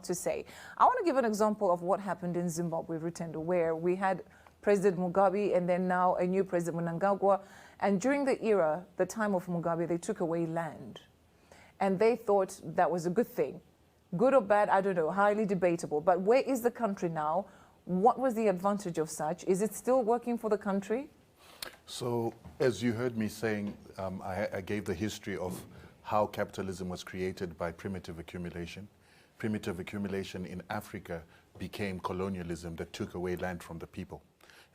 to say. I want to give an example of what happened in Zimbabwe, Rutendo, where we had President Mugabe and then now a new President Mnangagwa. And during the era, the time of Mugabe, they took away land. And they thought that was a good thing. Good or bad, I don't know, highly debatable. But where is the country now? What was the advantage of such? Is it still working for the country? So, as you heard me saying, I gave the history of how capitalism was created by primitive accumulation. Primitive accumulation in Africa became colonialism that took away land from the people.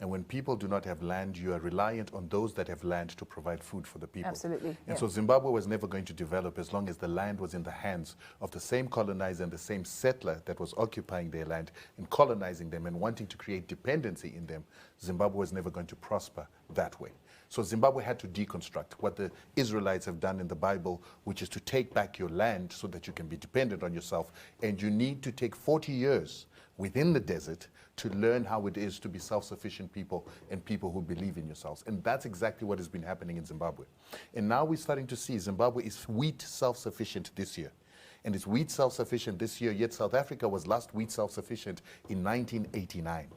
And when people do not have land, you are reliant on those that have land to provide food for the people. Absolutely. And so Zimbabwe was never going to develop as long as the land was in the hands of the same colonizer and the same settler that was occupying their land and colonizing them and wanting to create dependency in them. Zimbabwe was never going to prosper that way. So Zimbabwe had to deconstruct what the Israelites have done in the Bible, which is to take back your land so that you can be dependent on yourself. And you need to take 40 years within the desert to learn how it is to be self-sufficient people and people who believe in yourselves. And that's exactly what has been happening in Zimbabwe. And now we're starting to see Zimbabwe is wheat self-sufficient this year. And it's wheat self-sufficient this year, yet South Africa was last wheat self-sufficient in 1989.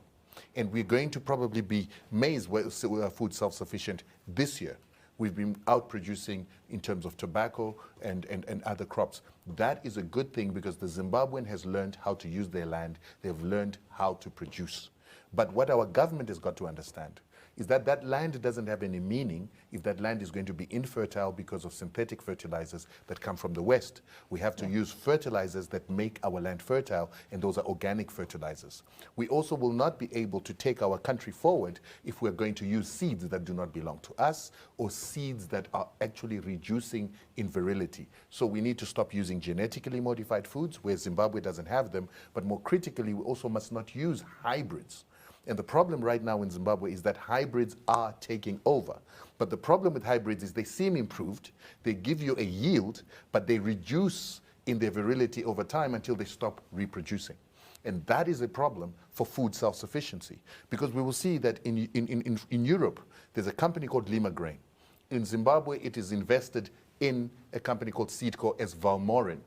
And we're going to probably be maize food self-sufficient this year. We've been out-producing in terms of tobacco and other crops. That is a good thing because the Zimbabwean has learned how to use their land. They've learned how to produce. But what our government has got to understand is that that land doesn't have any meaning if that land is going to be infertile because of synthetic fertilizers that come from the West. We have to use fertilizers that make our land fertile, and those are organic fertilizers. We also will not be able to take our country forward if we're going to use seeds that do not belong to us or seeds that are actually reducing in virility. So we need to stop using genetically modified foods where Zimbabwe doesn't have them, but more critically, we also must not use hybrids. And the problem right now in Zimbabwe is that hybrids are taking over. But the problem with hybrids is they seem improved, they give you a yield, but they reduce in their virility over time until they stop reproducing. And that is a problem for food self-sufficiency. Because we will see that in Europe, there's a company called Lima Grain. In Zimbabwe, it is invested in a company called Seedco as Valmorin.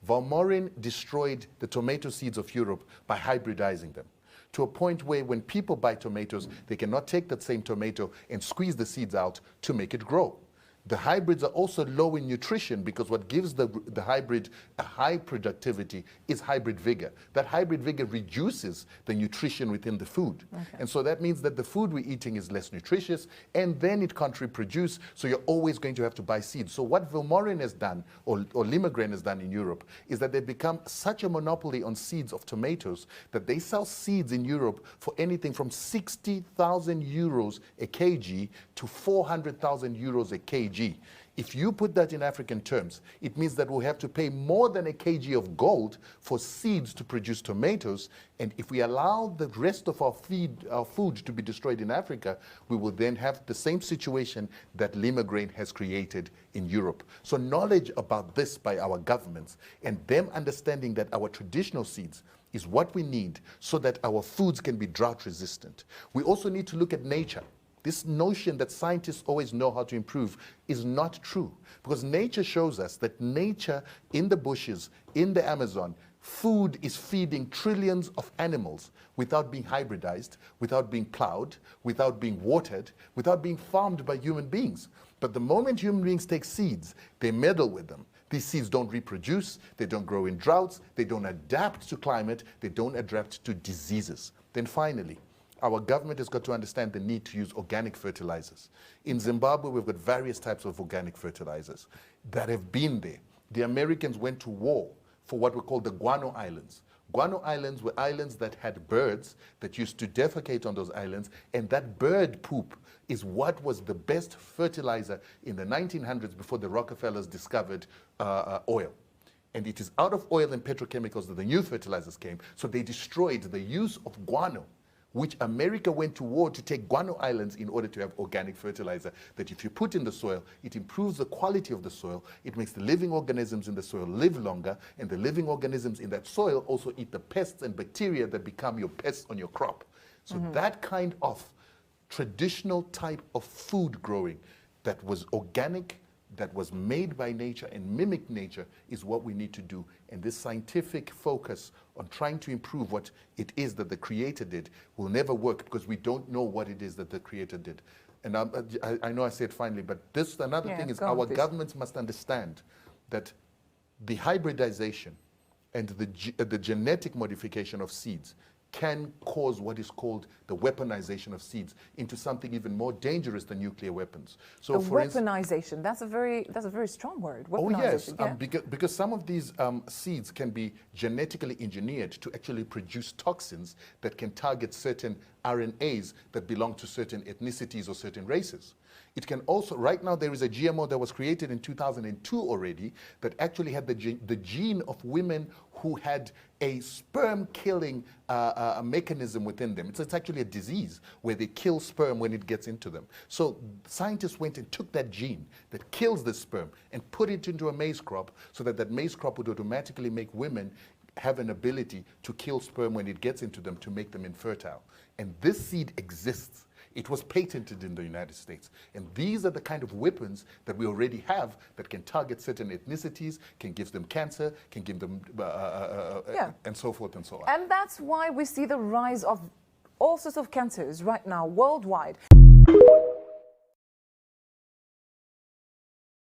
Valmorin destroyed the tomato seeds of Europe by hybridizing them, to a point where when people buy tomatoes, they cannot take that same tomato and squeeze the seeds out to make it grow. The hybrids are also low in nutrition because what gives the hybrid a high productivity is hybrid vigor. That hybrid vigor reduces the nutrition within the food. Okay. And so that means that the food we're eating is less nutritious and then it can't reproduce, so you're always going to have to buy seeds. So what Valmorin has done, or Lima Grain has done in Europe, is that they've become such a monopoly on seeds of tomatoes that they sell seeds in Europe for anything from 60,000 euros a kg to 400,000 euros a kg. If you put that in African terms, it means that we'll have to pay more than a kg of gold for seeds to produce tomatoes. And if we allow the rest of our food to be destroyed in Africa, we will then have the same situation that Lima Grain has created in Europe. So knowledge about this by our governments and them understanding that our traditional seeds is what we need so that our foods can be drought resistant. We also need to look at nature. This notion that scientists always know how to improve is not true, because nature shows us that nature in the bushes, in the Amazon, food is feeding trillions of animals without being hybridized, without being plowed, without being watered, without being farmed by human beings. But the moment human beings take seeds, they meddle with them. These seeds don't reproduce, they don't grow in droughts, they don't adapt to climate, they don't adapt to diseases. Then finally, our government has got to understand the need to use organic fertilizers. In Zimbabwe, we've got various types of organic fertilizers that have been there. The Americans went to war for what were called the Guano Islands. Guano Islands were islands that had birds that used to defecate on those islands, and that bird poop is what was the best fertilizer in the 1900s before the Rockefellers discovered oil. And it is out of oil and petrochemicals that the new fertilizers came, so they destroyed the use of guano, which America went to war to take guano islands in order to have organic fertilizer that if you put in the soil, it improves the quality of the soil, it makes the living organisms in the soil live longer, and the living organisms in that soil also eat the pests and bacteria that become your pests on your crop. So that kind of traditional type of food growing that was organic, that was made by nature and mimicked nature is what we need to do. And this scientific focus on trying to improve what it is that the Creator did will never work, because we don't know what it is that the Creator did. And I know I said finally, but this another thing is our governments must understand that the hybridization and the genetic modification of seeds can cause what is called the weaponization of seeds into something even more dangerous than nuclear weapons. So, the weaponization, that's a very strong word. Oh yes, because some of these seeds can be genetically engineered to actually produce toxins that can target certain RNAs that belong to certain ethnicities or certain races. It can also, right now there is a GMO that was created in 2002 already that actually had the gene of women who had a sperm-killing mechanism within them. It's actually a disease where they kill sperm when it gets into them. So scientists went and took that gene that kills the sperm and put it into a maize crop so that maize crop would automatically make women have an ability to kill sperm when it gets into them to make them infertile. And this seed exists. It was patented in the United States. And these are the kind of weapons that we already have that can target certain ethnicities, can give them cancer, can give them, and so forth and so on. And that's why we see the rise of all sorts of cancers right now worldwide.